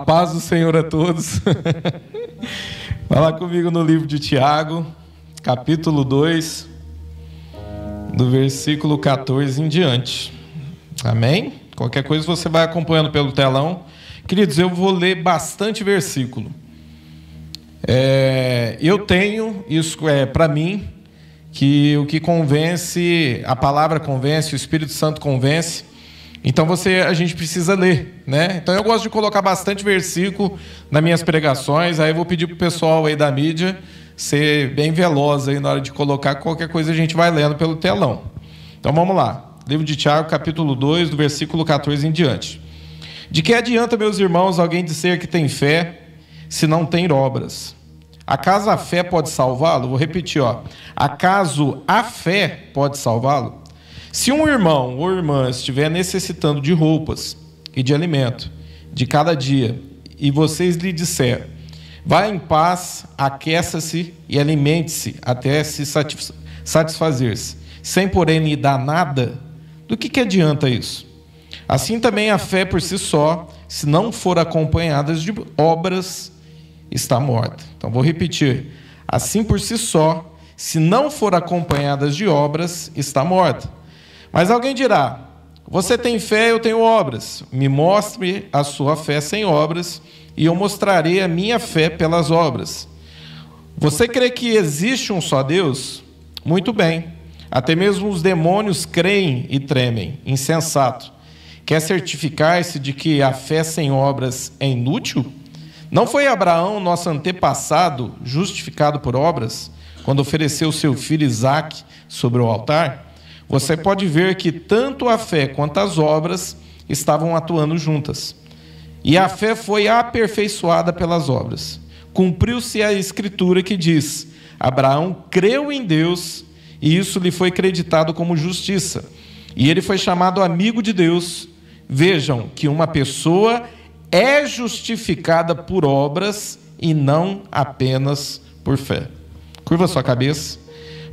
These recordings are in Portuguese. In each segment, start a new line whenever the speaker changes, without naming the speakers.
paz do Senhor a todos. Vai lá comigo no livro de Tiago, capítulo 2, do versículo 14 em diante. Amém? Qualquer coisa você vai acompanhando pelo telão. Queridos, eu vou ler bastante versículo. Eu tenho, isso para mim, que o que convence, a palavra convence, o Espírito Santo convence. Então a gente precisa ler, né? Então eu gosto de colocar bastante versículo nas minhas pregações. Aí eu vou pedir para o pessoal aí da mídia ser bem veloz aí na hora de colocar. Qualquer coisa a gente vai lendo pelo telão. Então vamos lá. Livro de Tiago, capítulo 2, do versículo 14 em diante. De que adianta, meus irmãos, alguém dizer que tem fé se não tem obras? Acaso a fé pode salvá-lo? Vou repetir, acaso a fé pode salvá-lo? Se um irmão ou irmã estiver necessitando de roupas e de alimento de cada dia, e vocês lhe disser, vá em paz, aqueça-se e alimente-se até se satisfazer-se, sem porém lhe dar nada, do que adianta isso? Assim também a fé por si só, se não for acompanhada de obras, está morta. Então vou repetir, assim por si só, se não for acompanhada de obras, está morta. Mas alguém dirá, você tem fé, eu tenho obras. Me mostre a sua fé sem obras, e eu mostrarei a minha fé pelas obras. Você crê que existe um só Deus? Muito bem. Até mesmo os demônios creem e tremem. Insensato. Quer certificar-se de que a fé sem obras é inútil? Não foi Abraão, nosso antepassado, justificado por obras, quando ofereceu seu filho Isaque sobre o altar? Você pode ver que tanto a fé quanto as obras estavam atuando juntas. E a fé foi aperfeiçoada pelas obras. Cumpriu-se a escritura que diz, Abraão creu em Deus e isso lhe foi creditado como justiça. E ele foi chamado amigo de Deus. Vejam que uma pessoa é justificada por obras e não apenas por fé. Curva sua cabeça.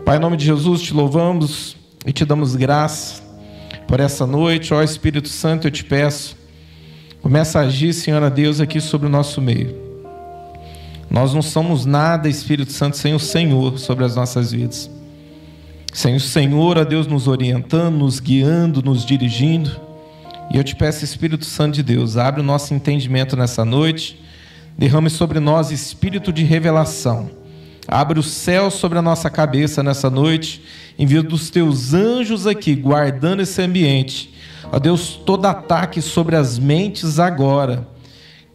Pai, em nome de Jesus, te louvamos e te damos graça por essa noite. Ó Espírito Santo, eu te peço, começa a agir, Senhor Deus, aqui sobre o nosso meio. Nós não somos nada, Espírito Santo, sem o Senhor sobre as nossas vidas. Sem o Senhor, ó Deus, nos orientando, nos guiando, nos dirigindo. E eu te peço, Espírito Santo de Deus, abre o nosso entendimento nessa noite, derrame sobre nós espírito de revelação. Abre o céu sobre a nossa cabeça nessa noite, envia dos teus anjos aqui, guardando esse ambiente. Ó Deus, todo ataque sobre as mentes agora,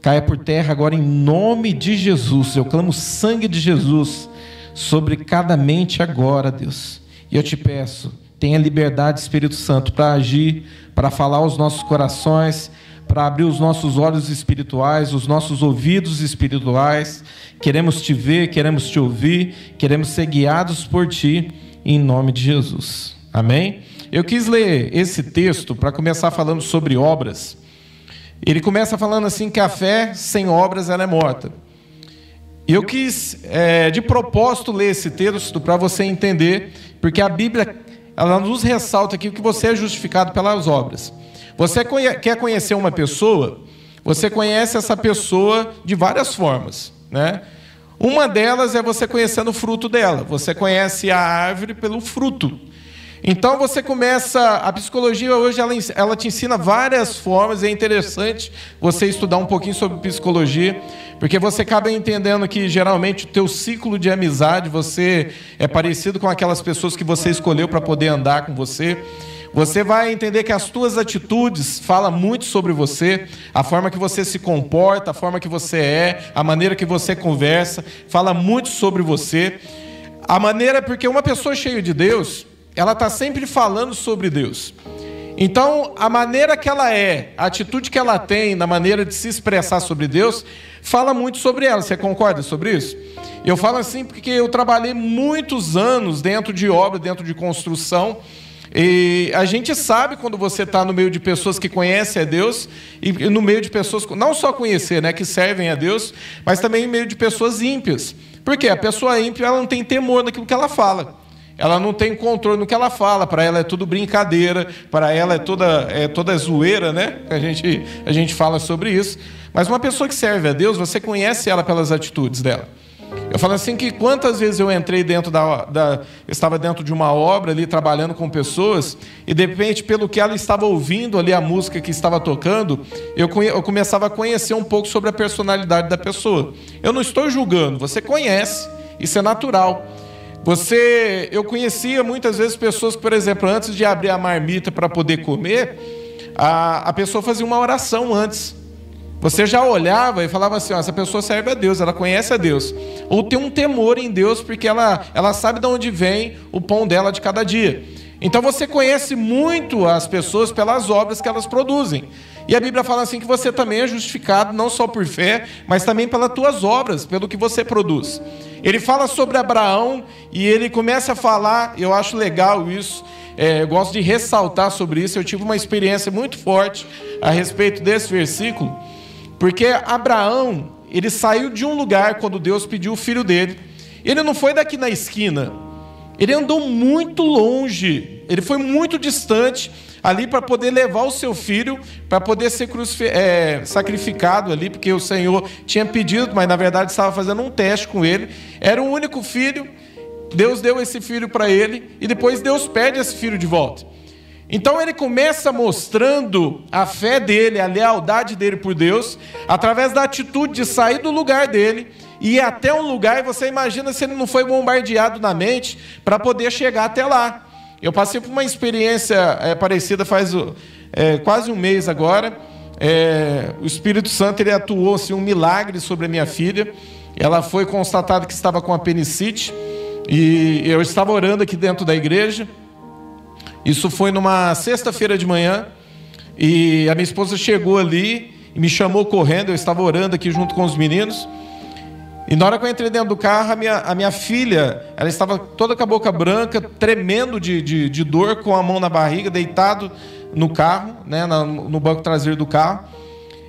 caia por terra agora em nome de Jesus. Eu clamo o sangue de Jesus sobre cada mente agora, Deus. E eu te peço, tenha liberdade, Espírito Santo, para agir, para falar aos nossos corações, para abrir os nossos olhos espirituais, os nossos ouvidos espirituais. Queremos te ver, queremos te ouvir, queremos ser guiados por ti, em nome de Jesus. Amém? Eu quis ler esse texto para começar falando sobre obras. Ele começa falando assim que a fé sem obras ela é morta. Eu quis, de propósito, ler esse texto para você entender, porque a Bíblia ela nos ressalta aqui que você é justificado pelas obras. Você quer conhecer uma pessoa, você conhece essa pessoa de várias formas, né? Uma delas é você conhecendo o fruto dela. Você conhece a árvore pelo fruto. Então você começa, a psicologia hoje ela te ensina várias formas. É interessante você estudar um pouquinho sobre psicologia, porque você acaba entendendo que geralmente o teu ciclo de amizade, você é parecido com aquelas pessoas que você escolheu para poder andar com você. Você vai entender que as tuas atitudes falam muito sobre você, a forma que você se comporta, a forma que você é, a maneira que você conversa, fala muito sobre você. A maneira, porque uma pessoa cheia de Deus, ela está sempre falando sobre Deus. Então, a maneira que ela é, a atitude que ela tem, na maneira de se expressar sobre Deus, fala muito sobre ela. Você concorda sobre isso? Eu falo assim porque eu trabalhei muitos anos dentro de obra, dentro de construção. E a gente sabe quando você está no meio de pessoas que conhecem a Deus e no meio de pessoas, não só conhecer, né, que servem a Deus, mas também no meio de pessoas ímpias. Por quê? A pessoa ímpia ela não tem temor naquilo que ela fala. Ela não tem controle no que ela fala. Para ela é tudo brincadeira, para ela é toda zoeira, né? A gente fala sobre isso. Mas uma pessoa que serve a Deus, você conhece ela pelas atitudes dela. Eu falo assim que quantas vezes eu entrei dentro eu estava dentro de uma obra ali, trabalhando com pessoas, e de repente, pelo que ela estava ouvindo ali, a música que estava tocando, eu começava a conhecer um pouco sobre a personalidade da pessoa. Eu não estou julgando, você conhece, isso é natural. Eu conhecia muitas vezes pessoas que, por exemplo, antes de abrir a marmita para poder comer, a pessoa fazia uma oração antes. Você já olhava e falava assim, ó, essa pessoa serve a Deus, ela conhece a Deus. Ou tem um temor em Deus, porque ela sabe de onde vem o pão dela de cada dia. Então você conhece muito as pessoas pelas obras que elas produzem. E a Bíblia fala assim que você também é justificado, não só por fé, mas também pelas tuas obras, pelo que você produz. Ele fala sobre Abraão e ele começa a falar, eu acho legal isso, eu gosto de ressaltar sobre isso, eu tive uma experiência muito forte a respeito desse versículo, porque Abraão, ele saiu de um lugar quando Deus pediu o filho dele. Ele não foi daqui na esquina. Ele andou muito longe. Ele foi muito distante ali para poder levar o seu filho, para poder ser sacrificado ali, porque o Senhor tinha pedido, mas na verdade estava fazendo um teste com ele. Era o único filho. Deus deu esse filho para ele e depois Deus pede esse filho de volta. Então ele começa mostrando a fé dele, a lealdade dele por Deus, através da atitude de sair do lugar dele e ir até um lugar, e você imagina se ele não foi bombardeado na mente para poder chegar até lá. Eu passei por uma experiência parecida faz quase um mês agora. O Espírito Santo ele atuou assim, um milagre sobre a minha filha. Ela foi constatada que estava com apendicite e eu estava orando aqui dentro da igreja. Isso foi numa sexta-feira de manhã, e a minha esposa chegou ali e me chamou correndo. Eu estava orando aqui junto com os meninos, e na hora que eu entrei dentro do carro, a minha filha, ela estava toda com a boca branca, tremendo de dor, com a mão na barriga, deitado no carro, né, no banco traseiro do carro,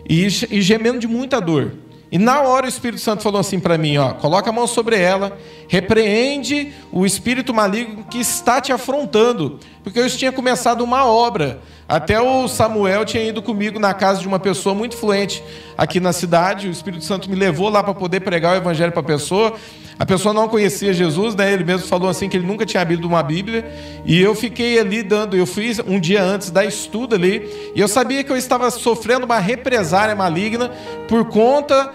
e gemendo de muita dor. E na hora o Espírito Santo falou assim para mim, ó, coloca a mão sobre ela, repreende o espírito maligno que está te afrontando, porque eu tinha começado uma obra. Até o Samuel tinha ido comigo na casa de uma pessoa muito influente aqui na cidade. O Espírito Santo me levou lá para poder pregar o evangelho para a pessoa. A pessoa não conhecia Jesus, né? Ele mesmo falou assim que ele nunca tinha abrido uma Bíblia. E eu fiquei ali eu fiz um dia antes da estudo ali, e eu sabia que eu estava sofrendo uma represária maligna por conta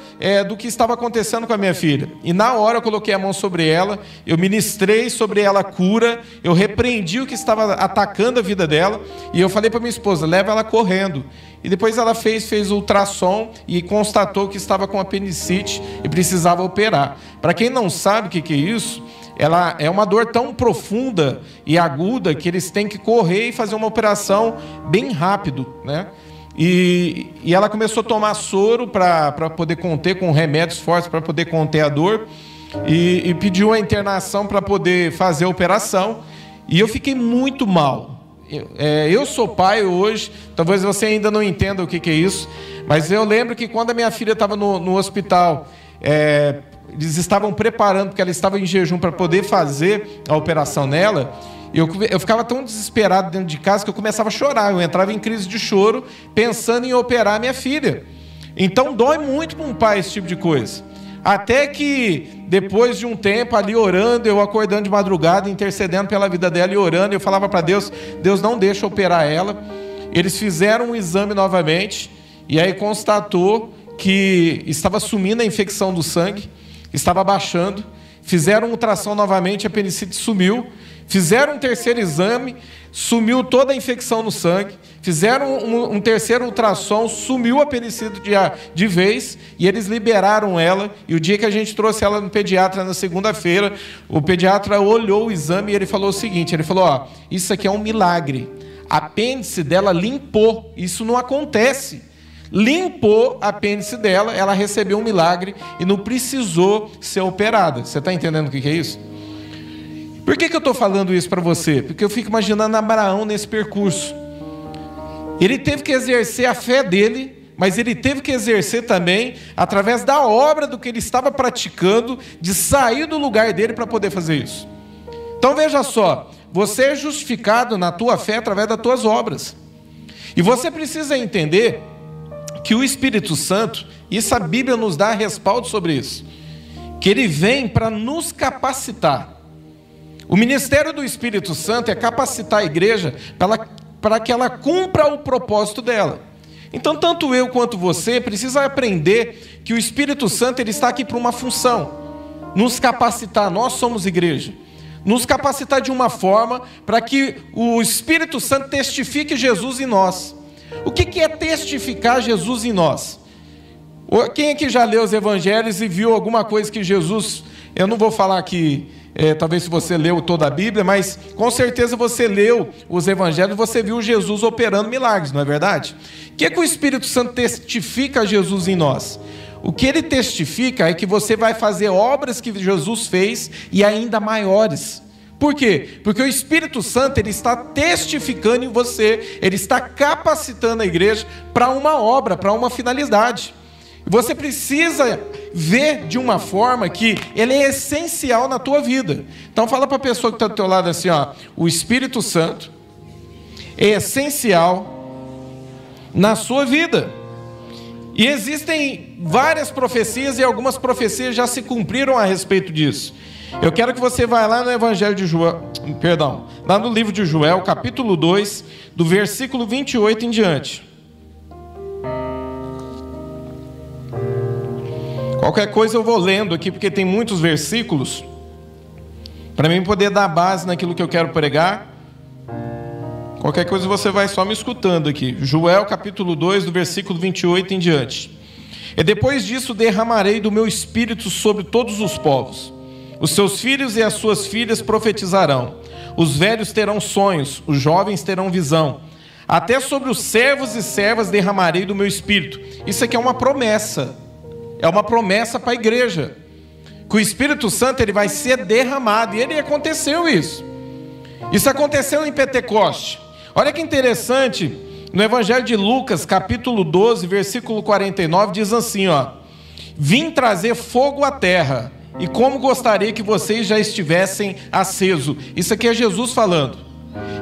do que estava acontecendo com a minha filha. E na hora eu coloquei a mão sobre ela, eu ministrei sobre ela a cura, eu repreendi o que estava atacando a vida dela, e eu falei para minha esposa, leva ela correndo. E depois ela fez ultrassom e constatou que estava com apendicite e precisava operar. Para quem não sabe o que é isso, ela é uma dor tão profunda e aguda que eles têm que correr e fazer uma operação bem rápido, né? E ela começou a tomar soro para poder conter, com remédios fortes para poder conter a dor, e pediu a internação para poder fazer a operação. E eu fiquei muito mal. Eu sou pai hoje, talvez você ainda não entenda o que é isso, mas eu lembro que quando a minha filha estava no hospital, eles estavam preparando, porque ela estava em jejum para poder fazer a operação nela. Eu ficava tão desesperado dentro de casa que eu começava a chorar. Eu entrava em crise de choro pensando em operar a minha filha. Então dói muito para um pai esse tipo de coisa. Até que depois de um tempo ali orando, eu acordando de madrugada, intercedendo pela vida dela e orando, eu falava para Deus, Deus não deixa operar ela. Eles fizeram um exame novamente e aí constatou que estava sumindo a infecção do sangue, estava baixando. Fizeram um ultrassom novamente, a apendicite sumiu. Fizeram um terceiro exame, sumiu toda a infecção no sangue. Fizeram um terceiro ultrassom, sumiu a apendicite de vez, e eles liberaram ela. E o dia que a gente trouxe ela no pediatra, na segunda-feira, o pediatra olhou o exame e ele falou o seguinte, ele falou, ó, isso aqui é um milagre. A apêndice dela limpou, isso não acontece. Limpou a apêndice dela, ela recebeu um milagre e não precisou ser operada. Você está entendendo o que é isso? Por que eu estou falando isso para você? Porque eu fico imaginando Abraão nesse percurso. Ele teve que exercer a fé dele, mas ele teve que exercer também, através da obra do que ele estava praticando, de sair do lugar dele para poder fazer isso. Então veja só, você é justificado na tua fé através das tuas obras. E você precisa entender que o Espírito Santo, Isso a Bíblia nos dá respaldo sobre isso. Que ele vem para nos capacitar. O ministério do Espírito Santo é capacitar a igreja para que ela cumpra o propósito dela. Então, tanto eu quanto você precisa aprender que o Espírito Santo ele está aqui para uma função. Nos capacitar, nós somos igreja. Nos capacitar de uma forma para que o Espírito Santo testifique Jesus em nós. O que é testificar Jesus em nós? Quem aqui já leu os evangelhos e viu alguma coisa que Jesus... Eu não vou falar aqui, talvez se você leu toda a Bíblia, mas com certeza você leu os evangelhos e você viu Jesus operando milagres, não é verdade? O que o Espírito Santo testifica a Jesus em nós? O que ele testifica é que você vai fazer obras que Jesus fez e ainda maiores. Por quê? Porque o Espírito Santo ele está testificando em você, ele está capacitando a igreja para uma obra, para uma finalidade. Você precisa ver de uma forma que ele é essencial na tua vida. Então fala para a pessoa que está do teu lado assim, ó, o Espírito Santo é essencial na sua vida. E existem várias profecias e algumas profecias já se cumpriram a respeito disso. Eu quero que você vá lá no Evangelho de Joel, lá no livro de Joel, capítulo 2, do versículo 28 em diante. Qualquer coisa eu vou lendo aqui, porque tem muitos versículos, para mim poder dar base naquilo que eu quero pregar. Qualquer coisa você vai só me escutando aqui. Joel capítulo 2, do versículo 28 em diante. E depois disso derramarei do meu espírito sobre todos os povos. Os seus filhos e as suas filhas profetizarão. Os velhos terão sonhos, os jovens terão visão. Até sobre os servos e servas derramarei do meu espírito. Isso aqui é uma promessa. É uma promessa para a igreja. Que o Espírito Santo ele vai ser derramado. E ele aconteceu isso. Isso aconteceu em Pentecoste. Olha que interessante. No Evangelho de Lucas, capítulo 12, versículo 49, diz assim, ó. Vim trazer fogo à terra. E como gostaria que vocês já estivessem acesos. Isso aqui é Jesus falando.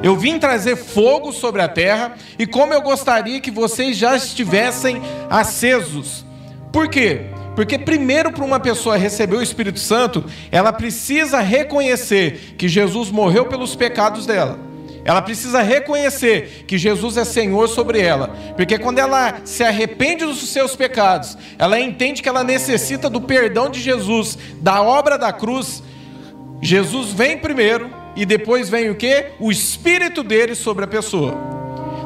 Eu vim trazer fogo sobre a terra. E como eu gostaria que vocês já estivessem acesos. Por quê? Porque primeiro para uma pessoa receber o Espírito Santo, ela precisa reconhecer que Jesus morreu pelos pecados dela. Ela precisa reconhecer que Jesus é Senhor sobre ela. Porque quando ela se arrepende dos seus pecados, ela entende que ela necessita do perdão de Jesus, da obra da cruz. Jesus vem primeiro e depois vem o quê? O Espírito dele sobre a pessoa.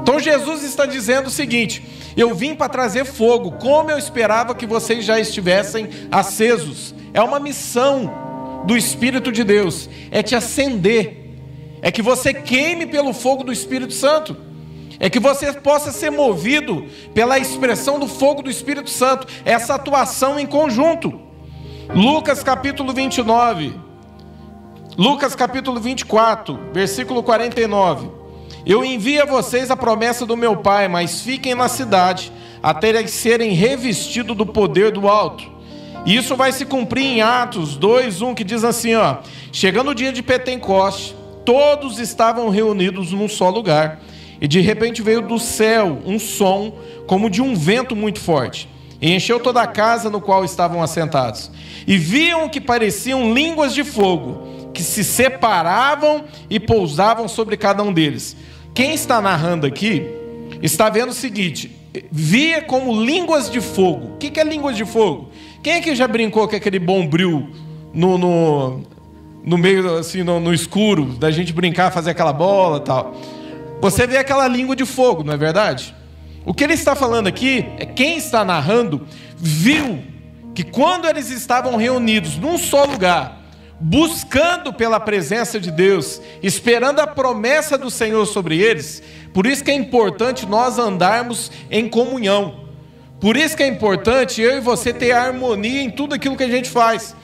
Então Jesus está dizendo o seguinte: eu vim para trazer fogo, como eu esperava que vocês já estivessem acesos. É uma missão do Espírito de Deus, é te acender. É que você queime pelo fogo do Espírito Santo. É que você possa ser movido pela expressão do fogo do Espírito Santo. Essa atuação em conjunto. Lucas capítulo 29. Lucas capítulo 24, versículo 49. Eu envio a vocês a promessa do meu Pai, mas fiquem na cidade, até serem revestidos do poder do alto. E isso vai se cumprir em Atos 2:1, que diz assim, ó. Chegando o dia de Pentecoste, todos estavam reunidos num só lugar. E de repente veio do céu um som como de um vento muito forte. E encheu toda a casa no qual estavam assentados. E viam que pareciam línguas de fogo, que se separavam e pousavam sobre cada um deles. Quem está narrando aqui, está vendo o seguinte. Via como línguas de fogo. O que é línguas de fogo? Quem é que já brincou com aquele bombril no meio, assim, no escuro, da gente brincar, fazer aquela bola e tal? Você vê aquela língua de fogo, não é verdade? O que ele está falando aqui, é quem está narrando, viu que quando eles estavam reunidos num só lugar, buscando pela presença de Deus, esperando a promessa do Senhor sobre eles, por isso que é importante nós andarmos em comunhão. Por isso que é importante eu e você ter harmonia em tudo aquilo que a gente faz.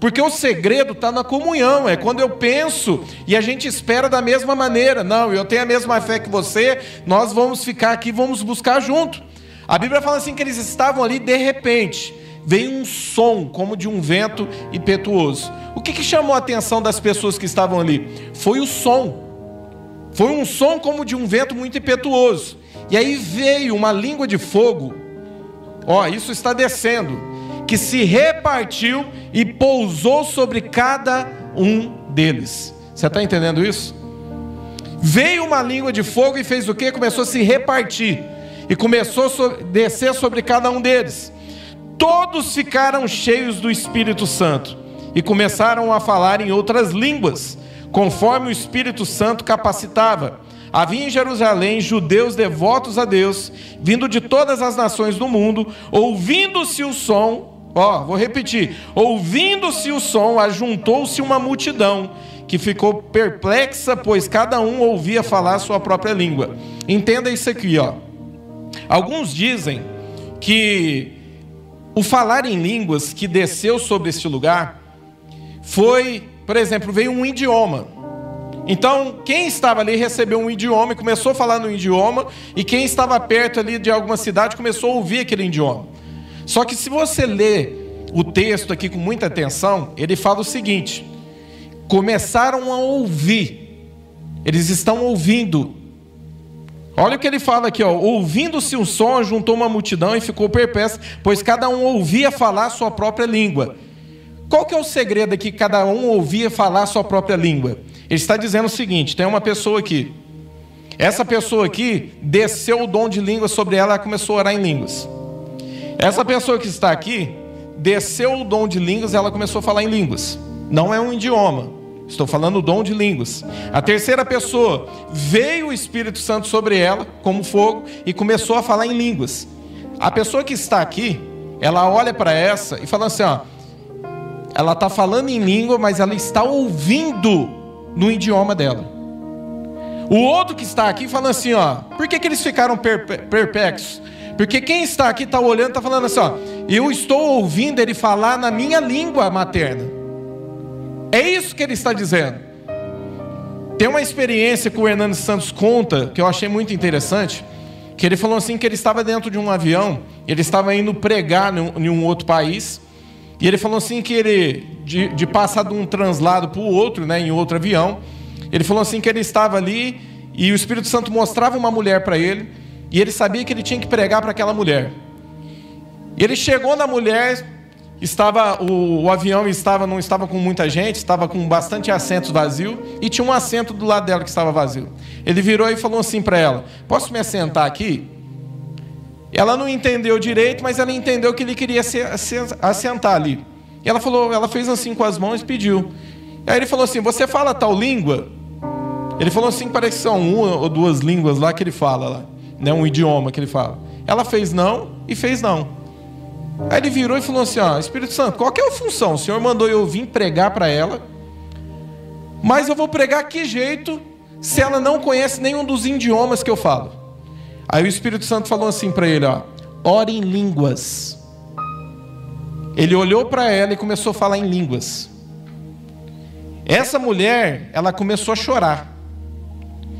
Porque o segredo está na comunhão, é quando eu penso e a gente espera da mesma maneira. Não, eu tenho a mesma fé que você, nós vamos ficar aqui, vamos buscar junto. A Bíblia fala assim que eles estavam ali, de repente, veio um som como de um vento impetuoso. O que chamou a atenção das pessoas que estavam ali? Foi o som. Foi um som como de um vento muito impetuoso. E aí veio uma língua de fogo. ó, isso está descendo, que se repartiu e pousou sobre cada um deles. Você está entendendo isso? Veio uma língua de fogo e fez o quê? Começou a se repartir e começou a descer sobre cada um deles. Todos ficaram cheios do Espírito Santo e começaram a falar em outras línguas, conforme o Espírito Santo capacitava. Havia em Jerusalém judeus devotos a Deus, vindo de todas as nações do mundo. Ouvindo-se o som, vou repetir, ouvindo-se o som, ajuntou-se uma multidão, que ficou perplexa, pois cada um ouvia falar a sua própria língua. Entenda isso aqui, Alguns dizem que o falar em línguas que desceu sobre este lugar foi, por exemplo, veio um idioma. Então, quem estava ali recebeu um idioma e começou a falar no idioma, e quem estava perto ali de alguma cidade começou a ouvir aquele idioma. Só que se você ler o texto aqui com muita atenção, ele fala o seguinte: começaram a ouvir, eles estão ouvindo. Olha o que ele fala aqui, ouvindo-se um som, juntou uma multidão e ficou perplexa, pois cada um ouvia falar a sua própria língua. Qual que é o segredo aqui? Cada um ouvia falar a sua própria língua. Ele está dizendo o seguinte: tem uma pessoa aqui. Essa pessoa aqui desceu o dom de língua sobre ela e começou a orar em línguas. Essa pessoa que está aqui desceu o dom de línguas e ela começou a falar em línguas. Não é um idioma. Estou falando o dom de línguas. A terceira pessoa, veio o Espírito Santo sobre ela, como fogo, e começou a falar em línguas. A pessoa que está aqui, ela olha para essa e fala assim, ela está falando em língua, mas ela está ouvindo no idioma dela. O outro que está aqui fala assim, por que eles ficaram perplexos? Porque quem está aqui está olhando, está falando assim, eu estou ouvindo ele falar na minha língua materna. É isso que ele está dizendo. Tem uma experiência que o Hernando Santos conta, que eu achei muito interessante, que ele falou assim, que ele estava dentro de um avião, ele estava indo pregar em um outro país, e ele falou assim que ele, de passar de um translado para o outro, em outro avião, ele falou assim que ele estava ali, e o Espírito Santo mostrava uma mulher para ele, e ele sabia que ele tinha que pregar para aquela mulher. E ele chegou na mulher, o avião não estava com muita gente, estava com bastante assentos vazios, e tinha um assento do lado dela que estava vazio. Ele virou e falou assim para ela, posso me assentar aqui? Ela não entendeu direito, mas ela entendeu que ele queria se assentar ali. E ela fez assim com as mãos e pediu. Aí ele falou assim, você fala tal língua? Ele falou assim, parece que são uma ou duas línguas lá que ele fala, lá, um idioma que ele fala. Ela fez não e fez não. Aí ele virou e falou assim, Espírito Santo, qual que é a função? O Senhor mandou eu vir pregar para ela, mas eu vou pregar que jeito se ela não conhece nenhum dos idiomas que eu falo? Aí o Espírito Santo falou assim para ele, ore em línguas. Ele olhou para ela e começou a falar em línguas. Essa mulher, ela começou a chorar.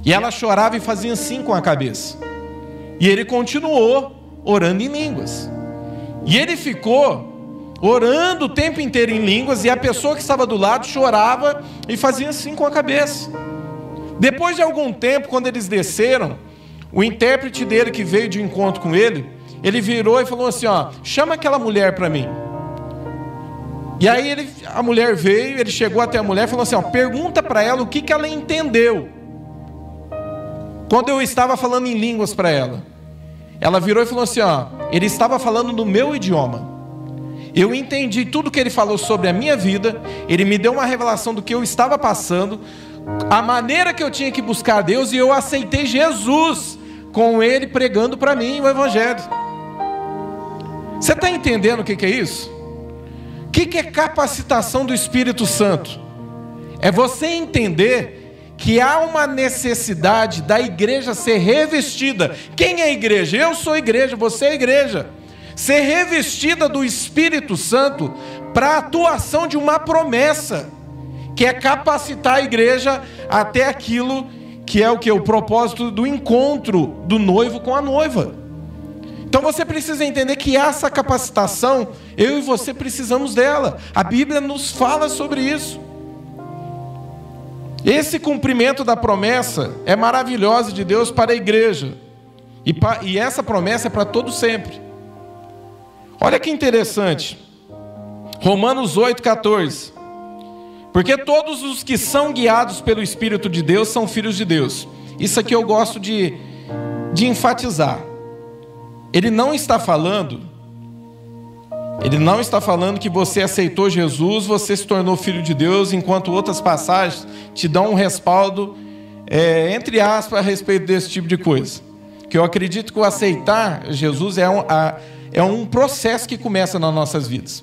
E ela chorava e fazia assim com a cabeça. E ele continuou orando em línguas. E ele ficou orando o tempo inteiro em línguas, e a pessoa que estava do lado chorava e fazia assim com a cabeça. Depois de algum tempo, quando eles desceram, o intérprete dele que veio de encontro com ele, ele virou e falou assim, chama aquela mulher para mim. E aí a mulher veio, ele chegou até a mulher e falou assim, pergunta para ela o que ela entendeu quando eu estava falando em línguas para ela. Ela virou e falou assim, ele estava falando no meu idioma. Eu entendi tudo que ele falou sobre a minha vida, ele me deu uma revelação do que eu estava passando, a maneira que eu tinha que buscar a Deus, e eu aceitei Jesus com ele pregando para mim o Evangelho. Você está entendendo o que é isso? O que é capacitação do Espírito Santo? É você entender que há uma necessidade da igreja ser revestida. Quem é a igreja? Eu sou a igreja, você é a igreja. Ser revestida do Espírito Santo para a atuação de uma promessa, que é capacitar a igreja até aquilo que é o propósito do encontro do noivo com a noiva. Então você precisa entender que essa capacitação, eu e você precisamos dela. A Bíblia nos fala sobre isso. Esse cumprimento da promessa é maravilhoso de Deus para a igreja. E essa promessa é para todo sempre. Olha que interessante. Romanos 8,14. Porque todos os que são guiados pelo Espírito de Deus são filhos de Deus. Isso aqui eu gosto de enfatizar. Ele não está falando que você aceitou Jesus, você se tornou filho de Deus, enquanto outras passagens te dão um respaldo, entre aspas, a respeito desse tipo de coisa. Que eu acredito que o aceitar Jesus é um processo que começa nas nossas vidas,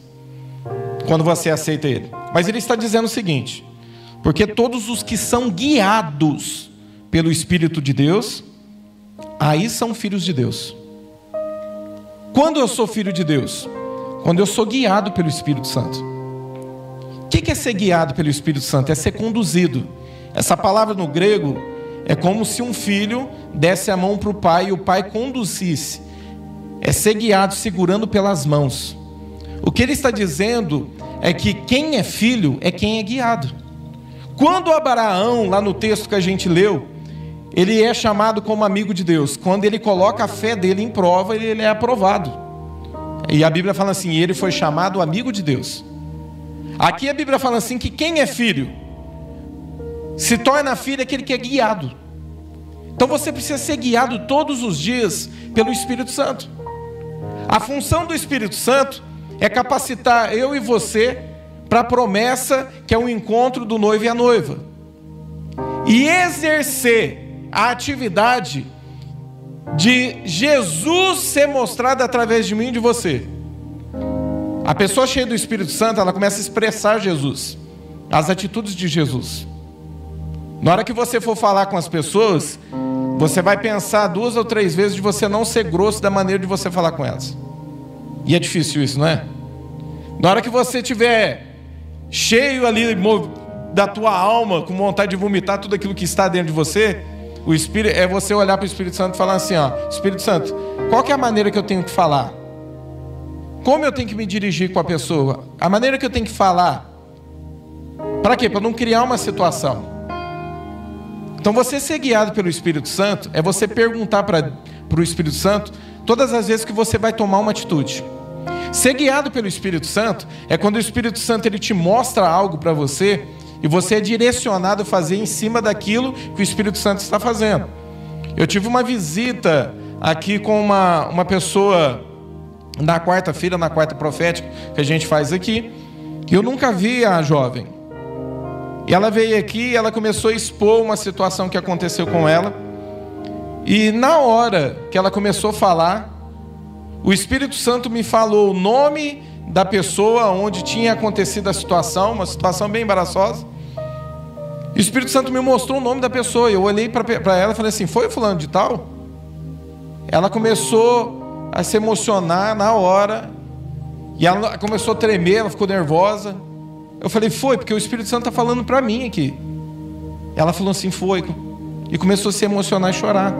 quando você aceita Ele. Mas ele está dizendo o seguinte: porque todos os que são guiados pelo Espírito de Deus, aí são filhos de Deus. Quando eu sou filho de Deus? Quando eu sou guiado pelo Espírito Santo. O que é ser guiado pelo Espírito Santo? É ser conduzido. Essa palavra no grego é como se um filho desse a mão para o pai e o pai conduzisse. É ser guiado segurando pelas mãos. O que ele está dizendo é que quem é filho é quem é guiado. Quando Abraão, lá no texto que a gente leu, ele é chamado como amigo de Deus. Quando ele coloca a fé dele em prova, ele é aprovado. E a Bíblia fala assim, ele foi chamado amigo de Deus. Aqui a Bíblia fala assim, que quem é filho se torna filho aquele que é guiado. Então você precisa ser guiado todos os dias pelo Espírito Santo. A função do Espírito Santo é capacitar eu e você para a promessa que é o encontro do noivo e a noiva. E exercer a atividade de Jesus ser mostrado através de mim e de você. A pessoa cheia do Espírito Santo, ela começa a expressar Jesus, as atitudes de Jesus. Na hora que você for falar com as pessoas, você vai pensar 2 ou 3 vezes de você não ser grosso da maneira de você falar com elas. E é difícil isso, não é? Na hora que você estiver cheio ali da tua alma, com vontade de vomitar tudo aquilo que está dentro de você, o Espírito, é você olhar para o Espírito Santo e falar assim, ó, Espírito Santo, qual que é a maneira que eu tenho que falar? Como eu tenho que me dirigir com a pessoa? A maneira que eu tenho que falar. Para quê? Para não criar uma situação. Então você ser guiado pelo Espírito Santo é você perguntar para o Espírito Santo todas as vezes que você vai tomar uma atitude. Ser guiado pelo Espírito Santo é quando o Espírito Santo ele te mostra algo para você e você é direcionado a fazer em cima daquilo que o Espírito Santo está fazendo. Eu tive uma visita aqui com uma pessoa na quarta-feira, na quarta profética que a gente faz aqui, e eu nunca vi a jovem. E ela veio aqui e ela começou a expor uma situação que aconteceu com ela. E na hora que ela começou a falar, o Espírito Santo me falou o nome da pessoa onde tinha acontecido a situação, uma situação bem embaraçosa. E o Espírito Santo me mostrou o nome da pessoa. Eu olhei para ela e falei assim, foi o fulano de tal? Ela começou a se emocionar na hora. E ela começou a tremer, ela ficou nervosa. Eu falei, foi, porque o Espírito Santo está falando para mim aqui. Ela falou assim, foi. E começou a se emocionar e chorar.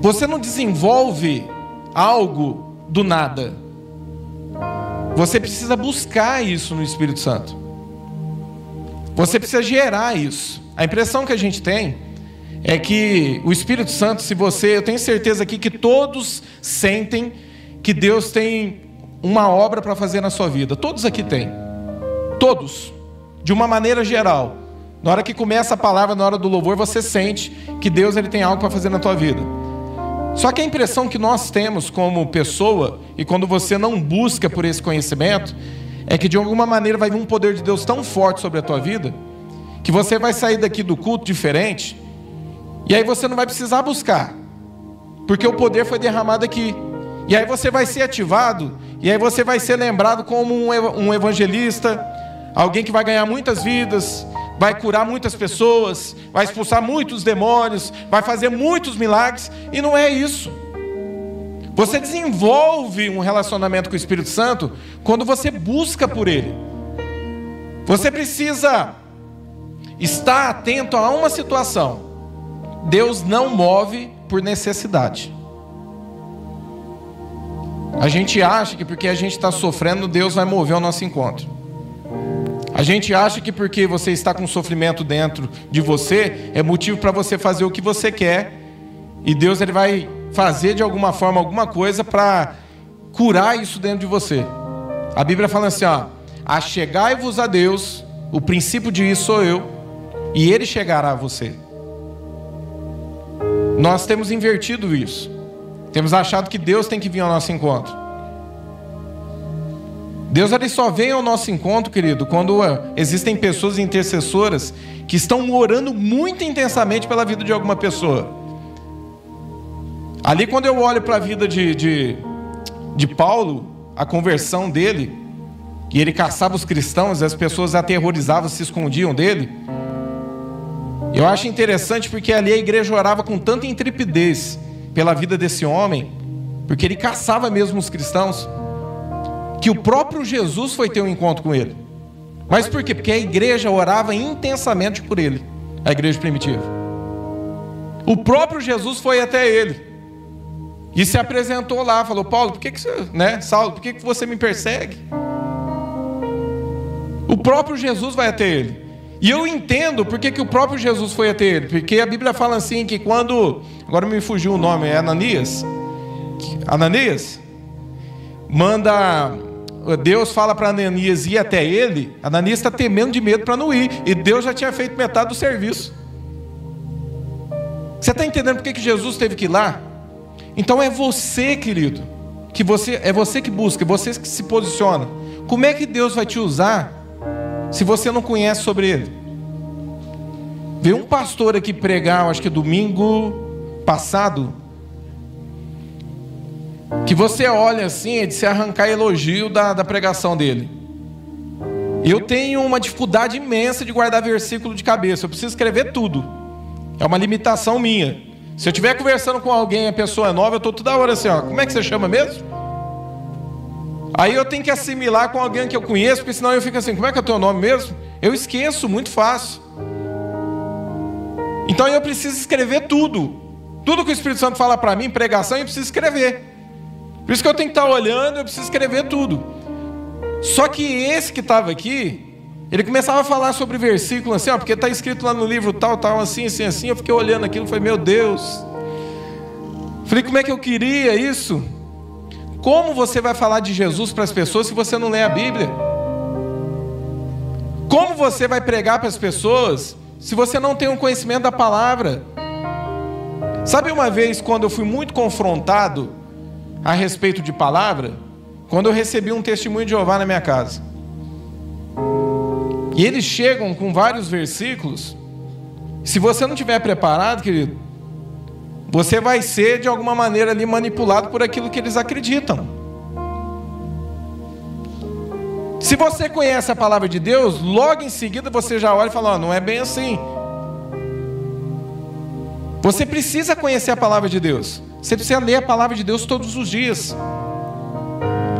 Você não desenvolve algo do nada. Você precisa buscar isso no Espírito Santo. Você precisa gerar isso. A impressão que a gente tem é que o Espírito Santo, eu tenho certeza aqui que todos sentem que Deus tem uma obra para fazer na sua vida. Todos aqui têm. Todos. De uma maneira geral. Na hora que começa a palavra, na hora do louvor, você sente que Deus ele tem algo para fazer na tua vida. Só que a impressão que nós temos como pessoa, e quando você não busca por esse conhecimento, é que de alguma maneira vai vir um poder de Deus tão forte sobre a tua vida, que você vai sair daqui do culto diferente, e aí você não vai precisar buscar, porque o poder foi derramado aqui. E aí você vai ser ativado, e aí você vai ser lembrado como um evangelista, alguém que vai ganhar muitas vidas, vai curar muitas pessoas, vai expulsar muitos demônios, vai fazer muitos milagres, e não é isso. Você desenvolve um relacionamento com o Espírito Santo quando você busca por Ele. Você precisa estar atento a uma situação. Deus não move por necessidade. A gente acha que porque a gente está sofrendo, Deus vai mover o nosso encontro. A gente acha que porque você está com sofrimento dentro de você, é motivo para você fazer o que você quer, e Deus ele vai fazer de alguma forma, alguma coisa para curar isso dentro de você. A Bíblia fala assim, ó, achegai-vos a Deus, o princípio disso sou eu, e Ele chegará a você. Nós temos invertido isso. Temos achado que Deus tem que vir ao nosso encontro. Deus ele só vem ao nosso encontro, querido, quando existem pessoas intercessoras que estão orando muito intensamente pela vida de alguma pessoa. Ali quando eu olho para a vida de Paulo, a conversão dele, e ele caçava os cristãos, as pessoas aterrorizavam, se escondiam dele. Eu acho interessante porque ali a igreja orava com tanta intrepidez pela vida desse homem, porque ele caçava mesmo os cristãos, que o próprio Jesus foi ter um encontro com ele. Mas por quê? Porque a igreja orava intensamente por ele, a igreja primitiva. O próprio Jesus foi até ele e se apresentou lá, falou, Paulo, por que você, Saulo, por que você me persegue? O próprio Jesus vai até ele. E eu entendo por que o próprio Jesus foi até ele, porque a Bíblia fala assim, que quando, agora me fugiu o nome, é Ananias, Deus fala para Ananias ir até ele. Ananias está temendo de medo para não ir, e Deus já tinha feito metade do serviço. Você está entendendo por que Jesus teve que ir lá? Então é você, querido, é você que busca, é você que se posiciona. Como é que Deus vai te usar se você não conhece sobre ele? Veio um pastor aqui pregar, acho que domingo passado, que você olha assim, é de se arrancar elogio da pregação dele. Eu tenho uma dificuldade imensa de guardar versículo de cabeça, eu preciso escrever tudo. É uma limitação minha. Se eu estiver conversando com alguém, a pessoa é nova, eu estou toda hora assim, ó, como é que você chama mesmo? Aí eu tenho que assimilar com alguém que eu conheço, porque senão eu fico assim, como é que é o teu nome mesmo? Eu esqueço, muito fácil. Então eu preciso escrever tudo. Tudo que o Espírito Santo fala para mim, pregação, eu preciso escrever. Por isso que eu tenho que estar olhando, eu preciso escrever tudo. Só que esse que estava aqui, ele começava a falar sobre versículo assim, ó, porque está escrito lá no livro tal, assim, assim, assim. Eu fiquei olhando aquilo e falei, meu Deus. Falei, como é que eu queria isso? Como você vai falar de Jesus para as pessoas se você não lê a Bíblia? Como você vai pregar para as pessoas se você não tem um conhecimento da palavra? Sabe uma vez quando eu fui muito confrontado a respeito de palavra? Quando eu recebi um testemunho de Jeová na minha casa. E eles chegam com vários versículos. Se você não estiver preparado, querido, você vai ser de alguma maneira ali manipulado por aquilo que eles acreditam. Se você conhece a palavra de Deus, logo em seguida você já olha e fala, não é bem assim. Você precisa conhecer a palavra de Deus. Você precisa ler a palavra de Deus todos os dias.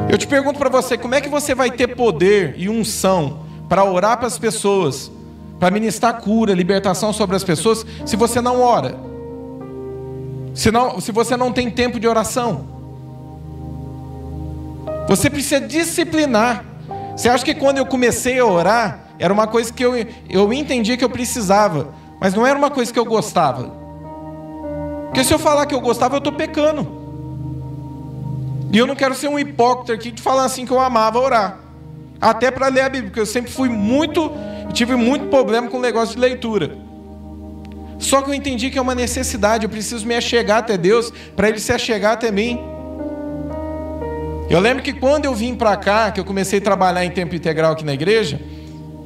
Eu te pergunto para você, como é que você vai ter poder e unção para orar para as pessoas, para ministrar cura, libertação sobre as pessoas, se você não ora? Se você não tem tempo de oração? Você precisa disciplinar. Você acha que quando eu comecei a orar, era uma coisa que eu entendi que eu precisava, mas não era uma coisa que eu gostava. Porque se eu falar que eu gostava, eu estou pecando. E eu não quero ser um hipócrita aqui de falar assim que eu amava orar. Até para ler a Bíblia, porque eu sempre tive muito problema com o negócio de leitura. Só que eu entendi que é uma necessidade, eu preciso me achegar até Deus, para Ele se achegar até mim. Eu lembro que quando eu vim para cá, que eu comecei a trabalhar em tempo integral aqui na igreja,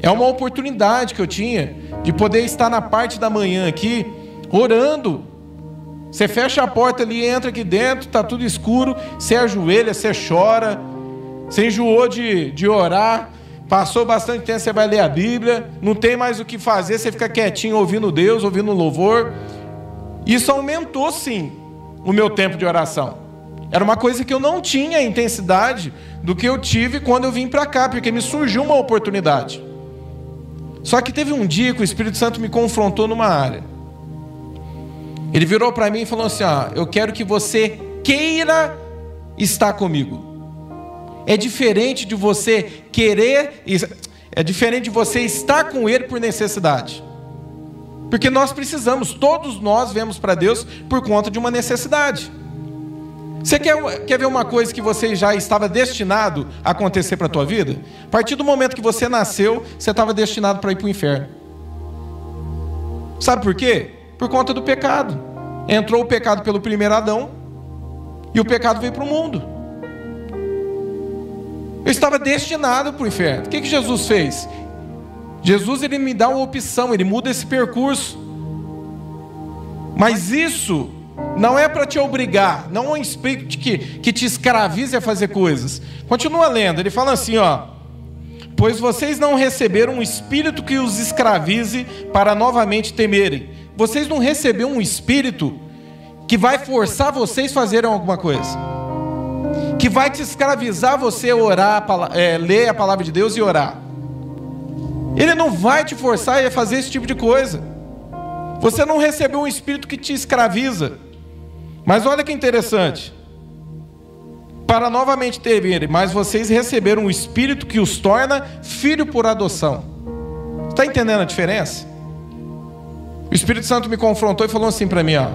é uma oportunidade que eu tinha de poder estar na parte da manhã aqui, orando. Você fecha a porta ali, entra aqui dentro, está tudo escuro, você ajoelha, você chora, você enjoou de orar, passou bastante tempo, você vai ler a Bíblia, não tem mais o que fazer, você fica quietinho ouvindo Deus, ouvindo louvor. Isso aumentou sim o meu tempo de oração. Era uma coisa que eu não tinha a intensidade do que eu tive quando eu vim para cá, porque me surgiu uma oportunidade. Só que teve um dia que o Espírito Santo me confrontou numa área. Ele virou para mim e falou assim, eu quero que você queira estar comigo. É diferente de você querer, é diferente de você estar com Ele por necessidade. Porque nós precisamos, todos nós viemos para Deus por conta de uma necessidade. Você quer ver uma coisa que você já estava destinado a acontecer para a tua vida? A partir do momento que você nasceu, você estava destinado para ir para o inferno. Sabe por quê? Por conta do pecado. Entrou o pecado pelo primeiro Adão e o pecado veio para o mundo. Eu estava destinado para o inferno. O que Jesus fez? Jesus, ele me dá uma opção, ele muda esse percurso. Mas isso não é para te obrigar, não é um espírito que te escravize a fazer coisas. Continua lendo, ele fala assim, ó: pois vocês não receberam um espírito que os escravize para novamente temerem. Vocês não receberam um espírito que vai forçar vocês a fazerem alguma coisa, que vai te escravizar você a orar, ler a palavra de Deus e orar. Ele não vai te forçar a fazer esse tipo de coisa. Você não recebeu um espírito que te escraviza. Mas olha que interessante. Para novamente temerem, mas vocês receberam um espírito que os torna filho por adoção. Está entendendo a diferença? O Espírito Santo me confrontou e falou assim para mim, ó: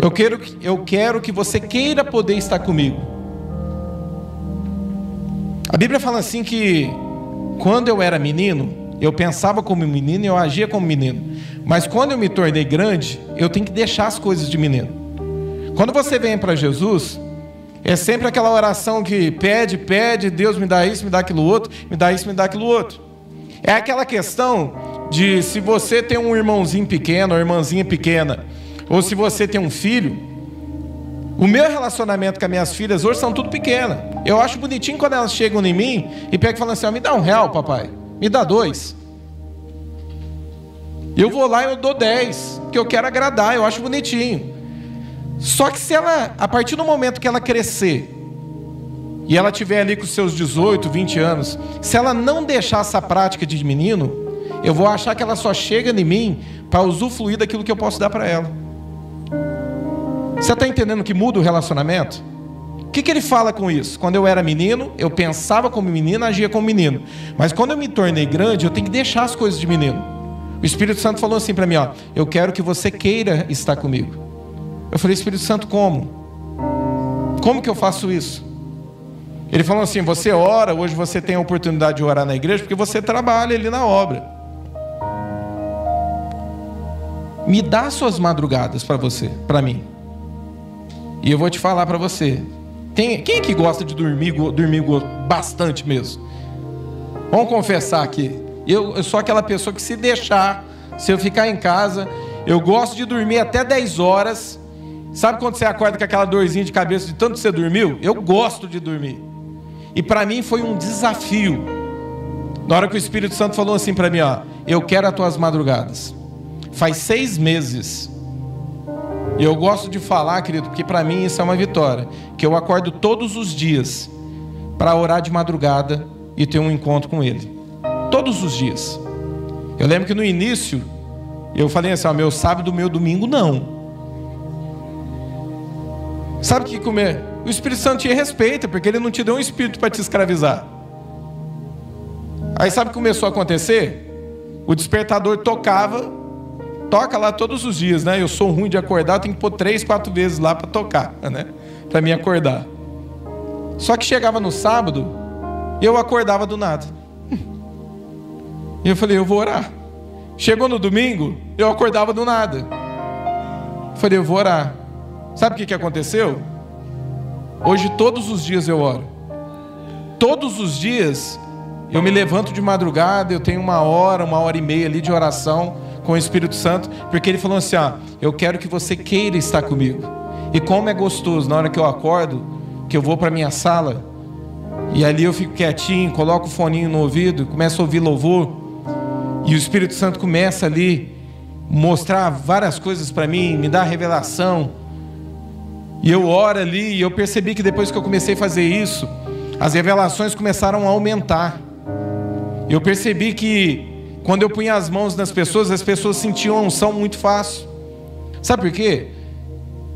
eu quero que você queira poder estar comigo. A Bíblia fala assim que quando eu era menino, eu pensava como menino e eu agia como menino. Mas quando eu me tornei grande, eu tenho que deixar as coisas de menino. Quando você vem para Jesus, é sempre aquela oração que pede, Deus me dá isso, me dá aquilo outro, me dá isso, me dá aquilo outro. É aquela questão de se você tem um irmãozinho pequeno, ou irmãzinha pequena, ou se você tem um filho. O meu relacionamento com as minhas filhas hoje são tudo pequenas. Eu acho bonitinho quando elas chegam em mim e pegam e falam assim, ó, me dá R$1, papai, me dá 2. Eu vou lá e eu dou 10, porque eu quero agradar, eu acho bonitinho. Só que se ela, a partir do momento que ela crescer, e ela tiver ali com seus 18, 20 anos, se ela não deixar essa prática de menino, eu vou achar que ela só chega em mim para usufruir daquilo que eu posso dar para ela. Você está entendendo que muda o relacionamento? O que ele fala com isso? Quando eu era menino, eu pensava como menino, agia como menino. Mas quando eu me tornei grande, eu tenho que deixar as coisas de menino. O Espírito Santo falou assim para mim, ó: eu quero que você queira estar comigo. Eu falei, Espírito Santo, como? Como que eu faço isso? Ele falou assim, você ora, hoje você tem a oportunidade de orar na igreja, porque você trabalha ali na obra. Me dá suas madrugadas para você, para mim. E eu vou te falar para você. Quem é que gosta de dormir bastante mesmo? Vamos confessar aqui. Eu sou aquela pessoa que se deixar, se eu ficar em casa, eu gosto de dormir até 10 horas. Sabe quando você acorda com aquela dorzinha de cabeça de tanto que você dormiu? Eu gosto de dormir. E para mim foi um desafio. Na hora que o Espírito Santo falou assim para mim, ó: eu quero as tuas madrugadas. Faz 6 meses. E eu gosto de falar, querido, porque para mim isso é uma vitória. Que eu acordo todos os dias para orar de madrugada e ter um encontro com Ele. Todos os dias. Eu lembro que no início eu falei assim, ó, meu sábado, meu domingo não. Sabe o que comer? O Espírito Santo te respeita, porque ele não te deu um espírito para te escravizar. Aí sabe o que começou a acontecer? O despertador toca lá todos os dias, né? Eu sou ruim de acordar, eu tenho que pôr 3, 4 vezes lá para tocar, né? Para me acordar. Só que chegava no sábado, eu acordava do nada. E eu falei, eu vou orar. Chegou no domingo, eu acordava do nada. Eu falei, eu vou orar. Sabe o que aconteceu? Hoje todos os dias eu oro. Todos os dias eu me levanto de madrugada, eu tenho 1 hora e meia ali de oração com o Espírito Santo, porque ele falou assim, ó, eu quero que você queira estar comigo. E como é gostoso na hora que eu acordo, que eu vou para minha sala, e ali eu fico quietinho, coloco o foninho no ouvido, começo a ouvir louvor, e o Espírito Santo começa ali mostrar várias coisas para mim, me dar revelação, e eu oro ali, e eu percebi que depois que eu comecei a fazer isso, as revelações começaram a aumentar. Eu percebi que quando eu punha as mãos nas pessoas, as pessoas sentiam a unção muito fácil. Sabe por quê?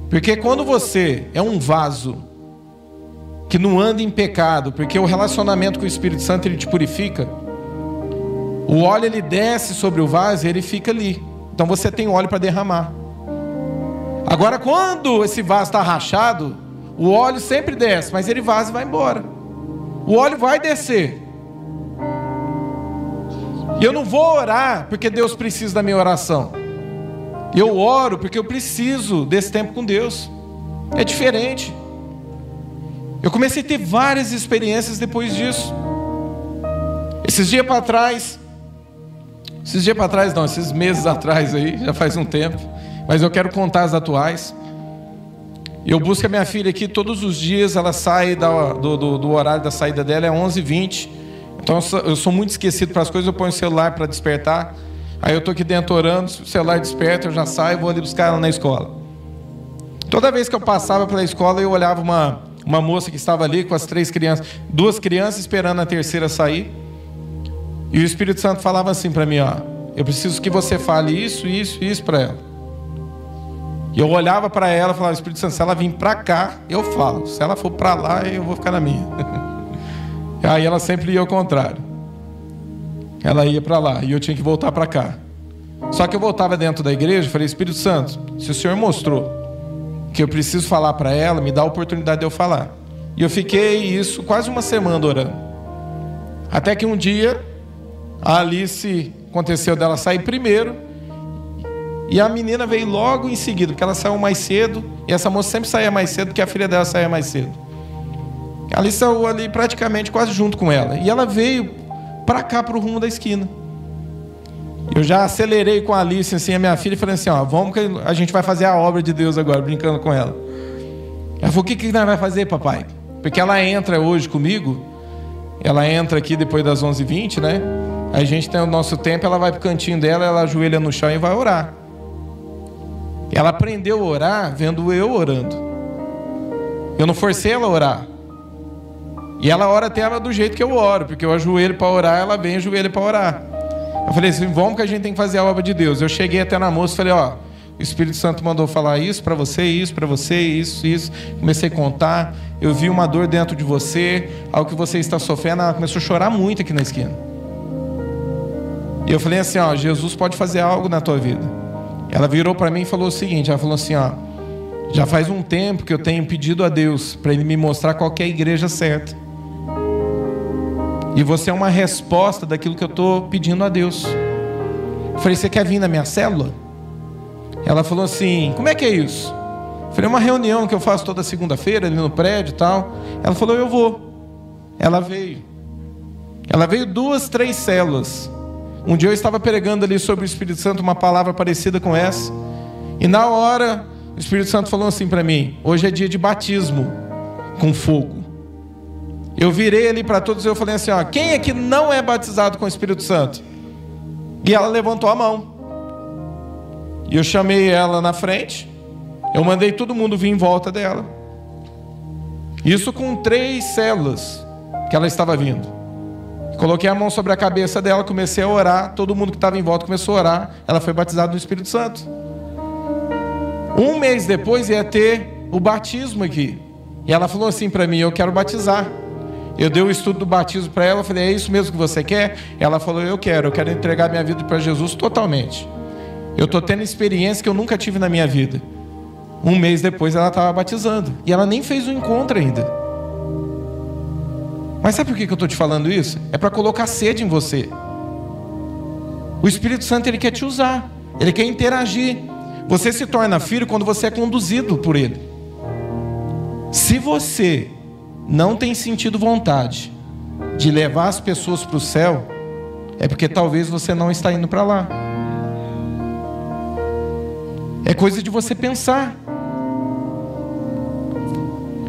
Porque quando você é um vaso que não anda em pecado, porque o relacionamento com o Espírito Santo ele te purifica, o óleo ele desce sobre o vaso e ele fica ali. Então você tem óleo para derramar. Agora quando esse vaso está rachado, O óleo sempre desce, mas ele vaza e vai embora. O óleo vai descer. E eu não vou orar porque Deus precisa da minha oração. Eu oro porque eu preciso desse tempo com Deus. É diferente. Eu comecei a ter várias experiências depois disso. Esses meses atrás aí, já faz um tempo, mas eu quero contar as atuais. Eu busco a minha filha aqui todos os dias, ela sai do horário da saída dela, é 11h20. Então eu sou muito esquecido para as coisas, eu ponho o celular para despertar. Aí eu estou aqui dentro orando, se o celular desperta, eu já saio e vou ali buscar ela na escola. Toda vez que eu passava pela escola, eu olhava uma moça que estava ali com as 3 crianças, 2 crianças esperando a terceira sair. E o Espírito Santo falava assim para mim, ó, eu preciso que você fale isso, isso e isso para ela. E eu olhava para ela e falava, Espírito Santo, se ela vir para cá, eu falo. Se ela for para lá, eu vou ficar na minha. Aí ela sempre ia ao contrário. Ela ia para lá e eu tinha que voltar para cá. Só que eu voltava dentro da igreja e falei, Espírito Santo, se o Senhor mostrou que eu preciso falar para ela, me dá a oportunidade de eu falar. E eu fiquei isso quase uma semana orando. Até que um dia, a Alice, aconteceu dela sair primeiro, e a menina veio logo em seguida, porque ela saiu mais cedo, e essa moça sempre saía mais cedo, porque a filha dela saía mais cedo. A Alice saiu ali praticamente quase junto com ela, e ela veio para cá, para o rumo da esquina. Eu já acelerei com a Alice, assim, a minha filha, e falei assim, ó, vamos que a gente vai fazer a obra de Deus agora, brincando com ela. Ela falou, o que nós vamos fazer, papai? Porque ela entra hoje comigo, ela entra aqui depois das 11h20, né? Aí a gente tem o nosso tempo, ela vai pro cantinho dela, ela ajoelha no chão e vai orar. Ela aprendeu a orar vendo eu orando. Eu não forcei ela a orar. E ela ora até do jeito que eu oro, porque eu ajoelho para orar, ela vem e ajoelha para orar. Eu falei assim, vamos que a gente tem que fazer a obra de Deus. Eu cheguei até na moça e falei, ó, o Espírito Santo mandou falar isso para você, isso para você, isso. Comecei a contar, eu vi uma dor dentro de você, algo que você está sofrendo. Ela começou a chorar muito aqui na esquina. E eu falei assim, ó, Jesus pode fazer algo na tua vida. Ela virou para mim e falou o seguinte, ela falou assim, ó, já faz um tempo que eu tenho pedido a Deus para Ele me mostrar qual que é a igreja certa. E você é uma resposta daquilo que eu estou pedindo a Deus. Eu falei, você quer vir na minha célula? Ela falou assim, como é que é isso? Eu falei, uma reunião que eu faço toda segunda-feira ali no prédio e tal. Ela falou, eu vou. Ela veio 2, 3 células. Um dia eu estava pregando ali sobre o Espírito Santo, uma palavra parecida com essa. E na hora, o Espírito Santo falou assim para mim, hoje é dia de batismo com fogo. Eu virei ali para todos e eu falei assim, ó, quem é que não é batizado com o Espírito Santo? E ela levantou a mão. E eu chamei ela na frente. Eu mandei todo mundo vir em volta dela. Isso com 3 células que ela estava vindo. Coloquei a mão sobre a cabeça dela, comecei a orar. Todo mundo que estava em volta começou a orar. Ela foi batizada no Espírito Santo. Um mês depois ia ter o batismo aqui. E ela falou assim para mim, eu quero batizar. Eu dei o estudo do batismo para ela, falei, é isso mesmo que você quer? Ela falou, eu quero entregar minha vida para Jesus totalmente. Eu estou tendo experiência que eu nunca tive na minha vida. Um mês depois ela estava batizando. E ela nem fez o encontro ainda. Mas sabe por que eu estou te falando isso? É para colocar sede em você. O Espírito Santo, Ele quer te usar. Ele quer interagir. Você se torna filho quando você é conduzido por Ele. Se você não tem sentido vontade de levar as pessoas para o céu, é porque talvez você não está indo para lá. É coisa de você pensar.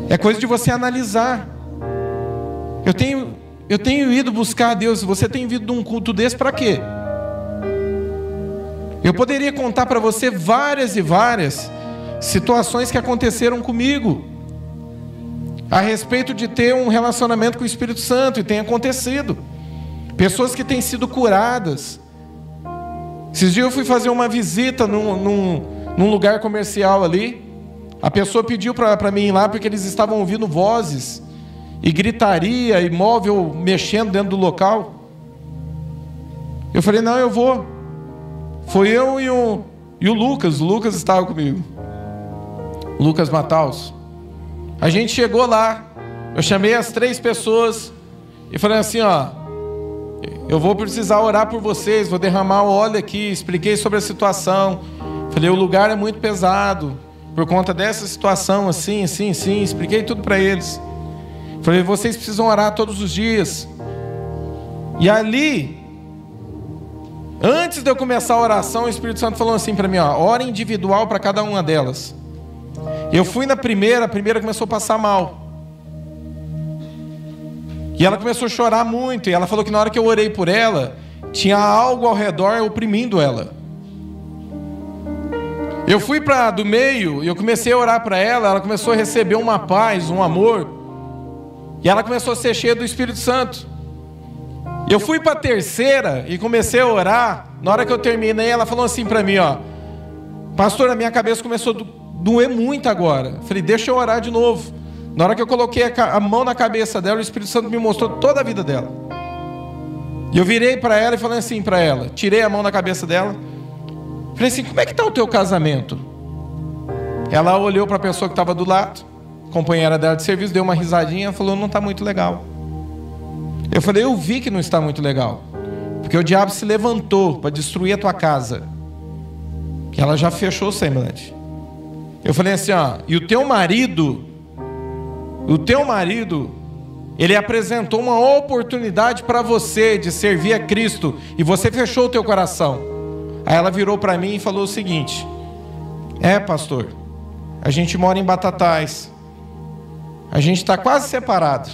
É coisa de você analisar. Eu tenho ido buscar a Deus. Você tem vindo de um culto desse para quê? Eu poderia contar para você várias e várias situações que aconteceram comigo a respeito de ter um relacionamento com o Espírito Santo, e tem acontecido. Pessoas que têm sido curadas. Esses dias eu fui fazer uma visita num lugar comercial ali. A pessoa pediu para mim ir lá porque eles estavam ouvindo vozes e gritaria e móvel mexendo dentro do local. Eu falei, não, eu vou. Foi eu e o Lucas. O Lucas estava comigo. Lucas Mataus. A gente chegou lá, eu chamei as 3 pessoas e falei assim, ó, eu vou precisar orar por vocês, vou derramar o óleo aqui, expliquei sobre a situação. Falei, o lugar é muito pesado, por conta dessa situação, assim, expliquei tudo para eles. Falei, vocês precisam orar todos os dias. E ali, antes de eu começar a oração, o Espírito Santo falou assim para mim, ó, ora individual para cada uma delas. Eu fui na primeira, a primeira começou a passar mal. E ela começou a chorar muito, e ela falou que na hora que eu orei por ela, tinha algo ao redor oprimindo ela. Eu fui para do meio, e eu comecei a orar para ela, ela começou a receber uma paz, um amor, e ela começou a ser cheia do Espírito Santo. Eu fui para a terceira, e comecei a orar, na hora que eu terminei, ela falou assim para mim, ó, pastor, a minha cabeça começou a doer muito agora. Eu falei, deixa eu orar de novo. Na hora que eu coloquei a mão na cabeça dela, o Espírito Santo me mostrou toda a vida dela. E eu virei para ela e falei assim para ela, tirei a mão da cabeça dela, falei assim, como é que está o teu casamento? Ela olhou para a pessoa que estava do lado, companheira dela de serviço, deu uma risadinha e falou, não está muito legal. Eu falei, eu vi que não está muito legal, porque o diabo se levantou para destruir a tua casa. E ela já fechou o semblante. Eu falei assim, ó, e o teu marido, ele apresentou uma oportunidade para você de servir a Cristo, e você fechou o teu coração. Aí ela virou para mim e falou o seguinte, pastor, a gente mora em Batatais, a gente está quase separado,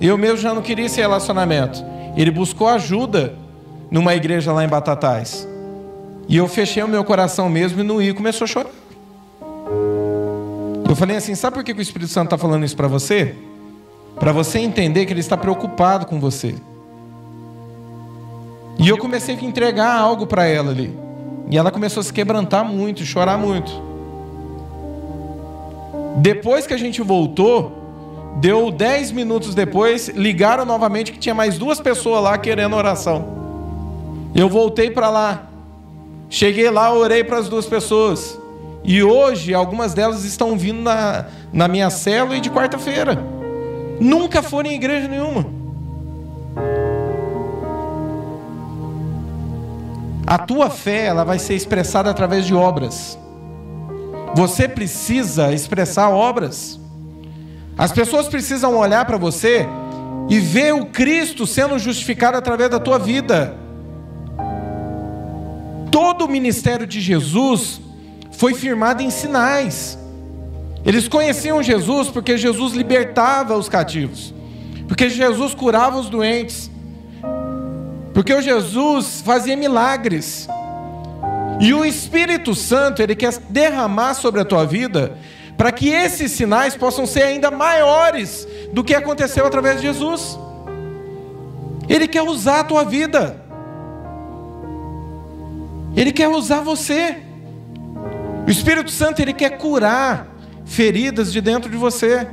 eu mesmo já não queria esse relacionamento. Ele buscou ajuda numa igreja lá em Batatais, e eu fechei o meu coração mesmo e não ia, começou a chorar. Eu falei assim, sabe por que o Espírito Santo está falando isso para você? Para você entender que Ele está preocupado com você. E eu comecei a entregar algo para ela ali. E ela começou a se quebrantar muito, chorar muito. Depois que a gente voltou, deu 10 minutos depois, ligaram novamente que tinha mais 2 pessoas lá querendo oração. Eu voltei para lá. Cheguei lá, orei para as 2 pessoas. E hoje, algumas delas estão vindo na minha célula e de quarta-feira. Nunca foram em igreja nenhuma. A tua fé, ela vai ser expressada através de obras. Você precisa expressar obras. As pessoas precisam olhar para você e ver o Cristo sendo justificado através da tua vida. Todo o ministério de Jesus foi firmado em sinais. Eles conheciam Jesus porque Jesus libertava os cativos, porque Jesus curava os doentes, porque o Jesus fazia milagres. E o Espírito Santo, Ele quer derramar sobre a tua vida, para que esses sinais possam ser ainda maiores do que aconteceu através de Jesus. Ele quer usar a tua vida, Ele quer usar você. O Espírito Santo, Ele quer curar feridas de dentro de você.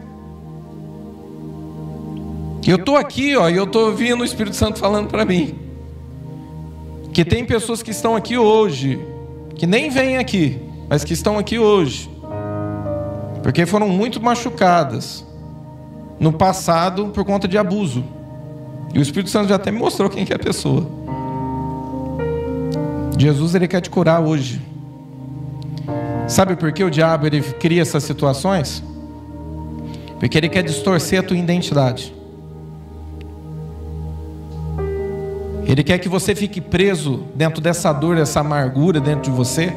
Eu estou aqui, ó, e eu estou ouvindo o Espírito Santo falando para mim, que tem pessoas que estão aqui hoje, que nem vêm aqui, mas que estão aqui hoje, porque foram muito machucadas no passado por conta de abuso. E o Espírito Santo já até me mostrou quem que é a pessoa. Jesus, Ele quer te curar hoje. Sabe por que o diabo ele cria essas situações? Porque ele quer distorcer a tua identidade. Ele quer que você fique preso dentro dessa dor, dessa amargura dentro de você,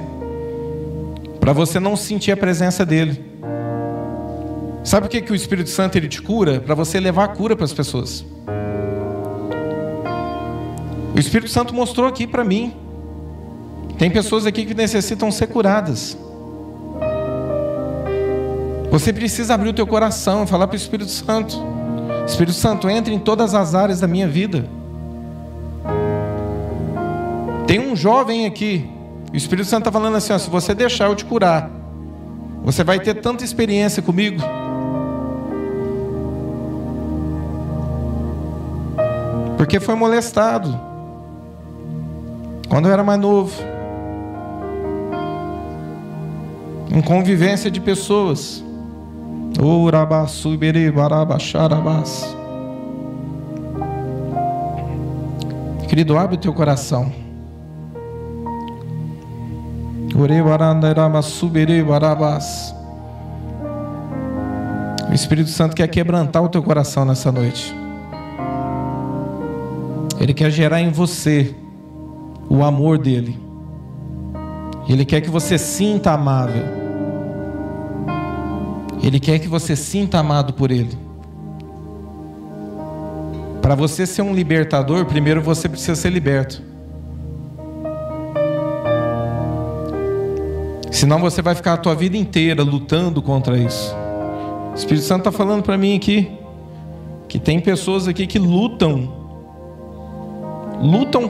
para você não sentir a presença dele. Sabe por que o Espírito Santo ele te cura? Para você levar a cura para as pessoas. O Espírito Santo mostrou aqui para mim. Tem pessoas aqui que necessitam ser curadas. Você precisa abrir o teu coração e falar para o Espírito Santo: Espírito Santo, entre em todas as áreas da minha vida. Tem um jovem aqui, o Espírito Santo está falando assim, ó, se você deixar eu te curar, você vai ter tanta experiência comigo. Porque foi molestado quando eu era mais novo, em convivência de pessoas. Querido, abre o teu coração. O Espírito Santo quer quebrantar o teu coração nessa noite. Ele quer gerar em você o amor dele. Ele quer que você sinta amável. Ele quer que você sinta amado por ele. Para você ser um libertador, primeiro você precisa ser liberto. Senão você vai ficar a tua vida inteira lutando contra isso. O Espírito Santo está falando para mim aqui que tem pessoas aqui que lutam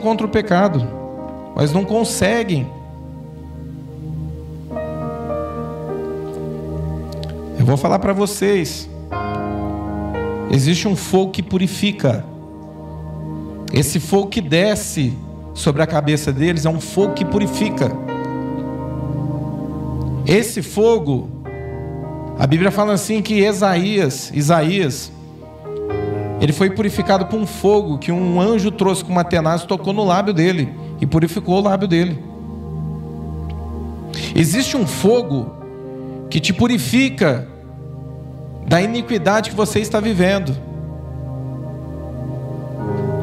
contra o pecado, mas não conseguem. Eu vou falar para vocês. Existe um fogo que purifica. Esse fogo que desce sobre a cabeça deles é um fogo que purifica. Esse fogo, a Bíblia fala assim que Isaías, ele foi purificado por um fogo que um anjo trouxe com uma tenaz, tocou no lábio dele e purificou o lábio dele. Existe um fogo que te purifica da iniquidade que você está vivendo.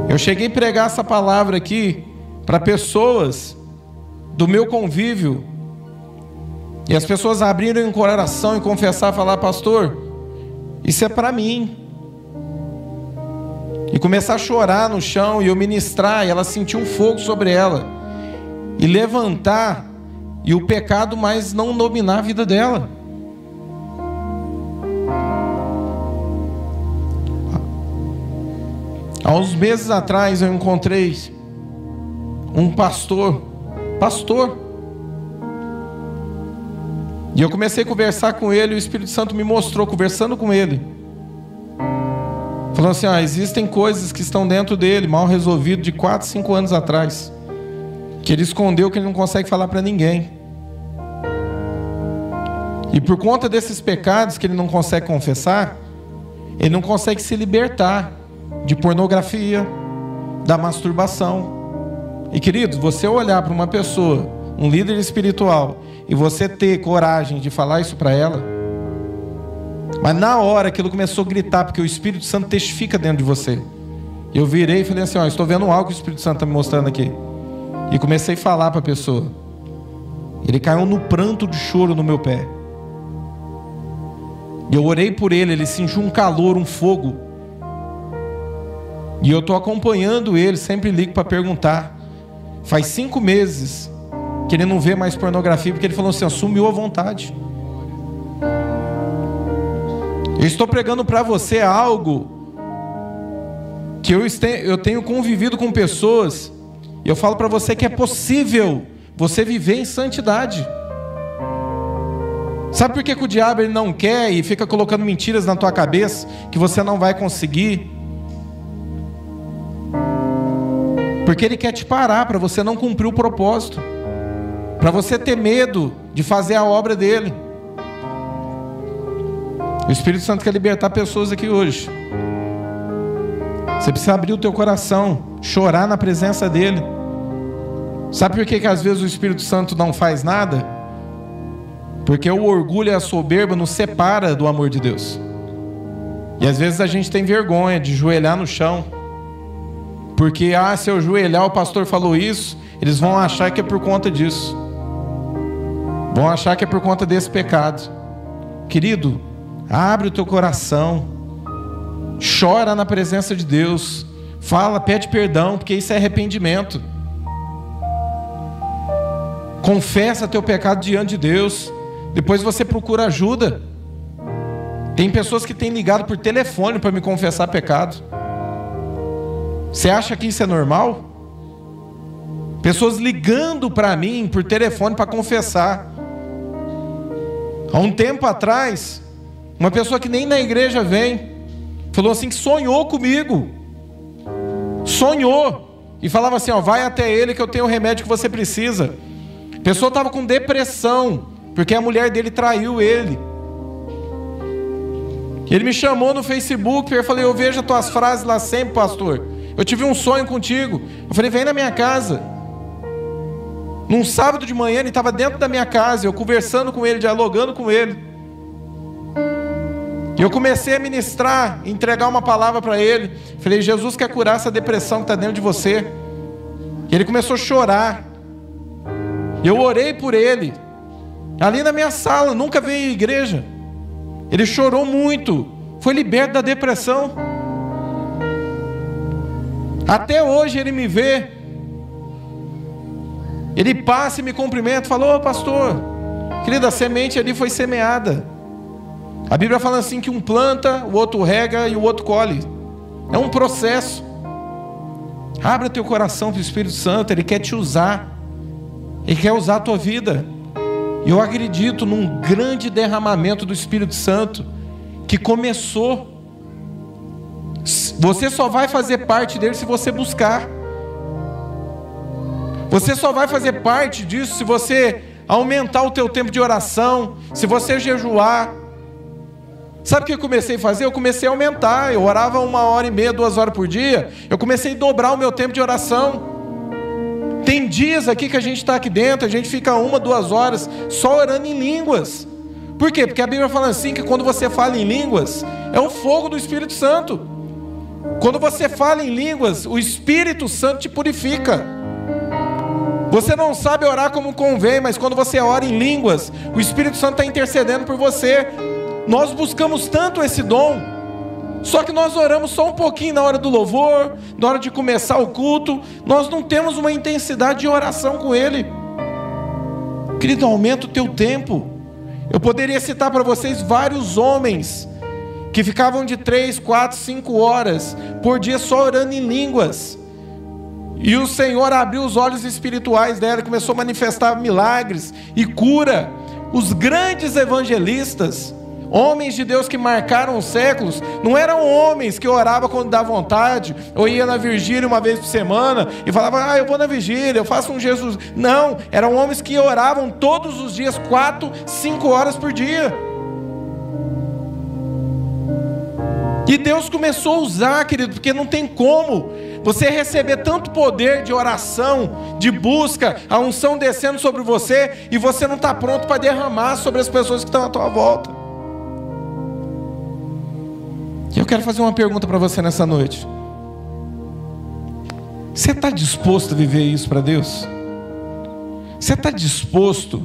Eu cheguei a pregar essa palavra aqui para pessoas do meu convívio, e as pessoas abriram o coração e confessar, falar: pastor, isso é para mim. E começar a chorar no chão, e eu ministrar, e ela sentir um fogo sobre ela, e levantar, e o pecado mais não dominar a vida dela. Há uns meses atrás eu encontrei um pastor, e eu comecei a conversar com ele, e o Espírito Santo me mostrou, conversando com ele, falando assim: existem coisas que estão dentro dele, mal resolvido, de 4, 5 anos atrás, que ele escondeu, que ele não consegue falar para ninguém. E por conta desses pecados que ele não consegue confessar, ele não consegue se libertar de pornografia, da masturbação. E queridos, você olhar para uma pessoa, um líder espiritual, e você ter coragem de falar isso para ela, mas na hora aquilo começou a gritar, porque o Espírito Santo testifica dentro de você. Eu virei e falei assim: estou vendo algo que o Espírito Santo está me mostrando aqui. E comecei a falar para a pessoa. Ele caiu no pranto de choro no meu pé. E eu orei por ele, ele sentiu um calor, um fogo. E eu estou acompanhando ele, sempre ligo para perguntar. Faz 5 meses que ele não vê mais pornografia, porque ele falou assim: assumiu a vontade. Eu estou pregando para você algo que eu tenho convivido com pessoas, e eu falo para você que é possível você viver em santidade. Sabe por que o diabo ele não quer e fica colocando mentiras na tua cabeça que você não vai conseguir? Porque ele quer te parar, para você não cumprir o propósito, para você ter medo de fazer a obra dele. O Espírito Santo quer libertar pessoas aqui hoje. Você precisa abrir o teu coração, chorar na presença dele. Sabe por que às vezes o Espírito Santo não faz nada? Porque o orgulho e a soberba nos separa do amor de Deus. E às vezes a gente tem vergonha de joelhar no chão, porque se eu joelhar, o pastor falou isso, eles vão achar que é por conta disso, vão achar que é por conta desse pecado. Querido, abre o teu coração, chora na presença de Deus, fala, pede perdão, porque isso é arrependimento. Confessa teu pecado diante de Deus, depois você procura ajuda. Tem pessoas que têm ligado por telefone para me confessar pecado. Você acha que isso é normal? Pessoas ligando para mim por telefone para confessar. Há um tempo atrás, uma pessoa que nem na igreja vem, falou assim que sonhou comigo. Sonhou. E falava assim: vai até ele que eu tenho o remédio que você precisa. A pessoa estava com depressão, porque a mulher dele traiu ele. Ele me chamou no Facebook, eu falei, eu vejo as tuas frases lá sempre, pastor. Eu tive um sonho contigo. Eu falei, vem na minha casa. Num sábado de manhã, ele estava dentro da minha casa, eu conversando com ele, dialogando com ele. E eu comecei a ministrar, entregar uma palavra para ele. Falei, Jesus quer curar essa depressão que está dentro de você. E ele começou a chorar. Eu orei por ele, ali na minha sala, nunca veio à igreja. Ele chorou muito, foi liberto da depressão. Até hoje ele me vê, ele passa e me cumprimenta, falou, ô pastor, querida, a semente ali foi semeada. A Bíblia fala assim que um planta, o outro rega e o outro colhe. É um processo. Abra teu coração para o Espírito Santo, Ele quer te usar. Ele quer usar a tua vida. E eu acredito num grande derramamento do Espírito Santo que começou. Você só vai fazer parte dele se você buscar. Você só vai fazer parte disso se você aumentar o teu tempo de oração, se você jejuar. Sabe o que eu comecei a fazer? Eu comecei a aumentar. Eu orava 1h30, 2 horas por dia. Eu comecei a dobrar o meu tempo de oração. Tem dias aqui que a gente está aqui dentro, a gente fica 1, 2 horas só orando em línguas. Por quê? Porque a Bíblia fala assim que quando você fala em línguas, é o fogo do Espírito Santo. Quando você fala em línguas, o Espírito Santo te purifica. Você não sabe orar como convém, mas quando você ora em línguas, o Espírito Santo está intercedendo por você. Nós buscamos tanto esse dom, só que nós oramos só um pouquinho na hora do louvor, na hora de começar o culto. Nós não temos uma intensidade de oração com Ele. Querido, aumenta o teu tempo. Eu poderia citar para vocês vários homens que ficavam de 3, 4, 5 horas por dia só orando em línguas. E o Senhor abriu os olhos espirituais dela, começou a manifestar milagres e cura. Os grandes evangelistas, homens de Deus que marcaram os séculos, não eram homens que oravam quando dá vontade, ou ia na vigília uma vez por semana e falavam, eu vou na vigília, eu faço um Jesus. Não, eram homens que oravam todos os dias, 4, 5 horas por dia. E Deus começou a usar, querido, porque não tem como você receber tanto poder de oração, de busca, a unção descendo sobre você, e você não está pronto para derramar sobre as pessoas que estão à tua volta. E eu quero fazer uma pergunta para você nessa noite. Você está disposto a viver isso para Deus? Você está disposto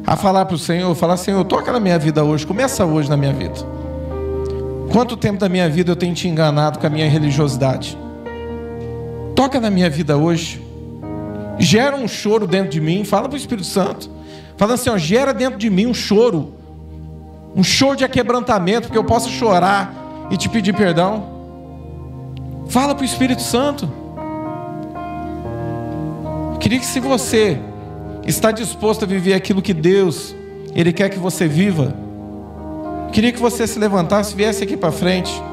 a falar para o Senhor, falar, Senhor, toca na minha vida hoje, começa hoje na minha vida. Quanto tempo da minha vida eu tenho te enganado com a minha religiosidade? Toca na minha vida hoje. Gera um choro dentro de mim. Fala para o Espírito Santo. Fala assim, gera dentro de mim um choro. Um choro de aquebrantamento, porque eu possa chorar e te pedir perdão. Fala para o Espírito Santo. Eu queria que, se você está disposto a viver aquilo que Deus, Ele quer que você viva, queria que você se levantasse, viesse aqui para frente.